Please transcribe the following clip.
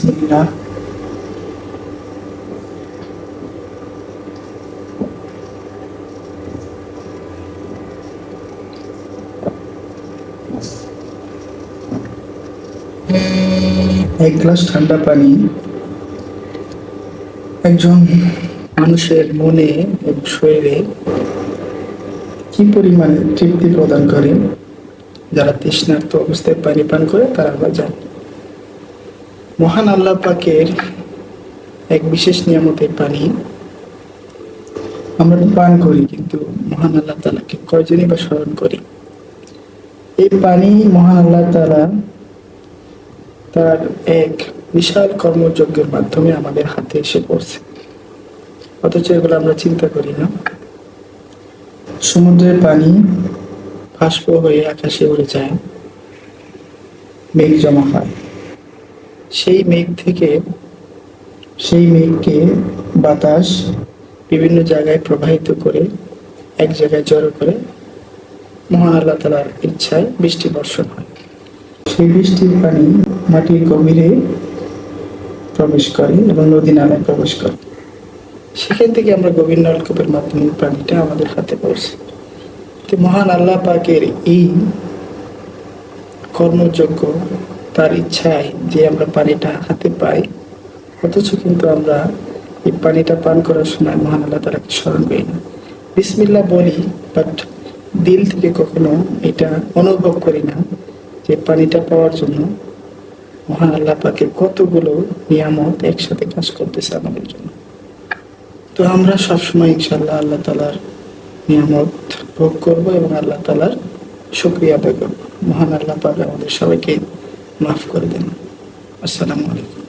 বিসমিল্লাহ। এক গ্লাস ঠান্ডা পানি একজন মানুষের মনে এবং শরীরে কি পরিমাণে তৃপ্তি প্রদান করে, যারা তৃষ্ণার্ত অবস্থায় পানি পান করে তারা জানে। মহান আল্লাহ পাকের এক বিশেষ নিয়ামতের পানি আমরা পান করি, কিন্তু মহান আল্লাহ তাআলাকে কয়জনই বা স্মরণ করি? এই পানি মহান আল্লাহ তাআলা তার এক বিশাল কর্মযজ্ঞের মাধ্যমে আমাদের হাতে এসে পড়ছে, অথচ এগুলো আমরা চিন্তা করি না। সমুদ্রের পানি বাষ্প হয়ে আকাশে উড়ে যায়, মেঘ জমা হয়। সেই মেঘকে বাতাস বিভিন্ন জায়গায় প্রবাহিত করে এক জায়গায় জড়ো করে মহান আল্লাহ তাআলার ইচ্ছায় বৃষ্টি বর্ষণ হয়। সেই বৃষ্টির পানি মাটির গভীরে প্রবেশ করে এবং নদী নালায় প্রবেশ করে। সেখান থেকে আমরা গভীর নলকূপের মাধ্যমে পানিটা আমাদের হাতে পৌঁছে। মহান আল্লাহ পাকের এই কর্মযোগ্য, তার ইচ্ছায় যে আমরা পানিটা হাতে পাই, অথচ কিন্তু আমরা এই পানিটা পান করার সময় মহান আল্লাহ তাআলাকে স্মরণ করি না। বিসমিল্লাহ বলি, বাট দিল থেকে কখনো এটা অনুভব করি না যে পানিটা পাওয়ার জন্য মহান আল্লাহ পাকের কতগুলো নিয়ামত একসাথে কাজ করতেছে আমাদের জন্য। তো আমরা সবসময় ইনশাআল্লাহ আল্লাহ তাআলার নিয়ামত ভোগ করবো এবং আল্লাহ তাআলার শুকরিয়া আদায় করবো। মহান আল্লাহ পাক আমাদের সবাইকে মাফ করে দেন। আসসালামু আলাইকুম।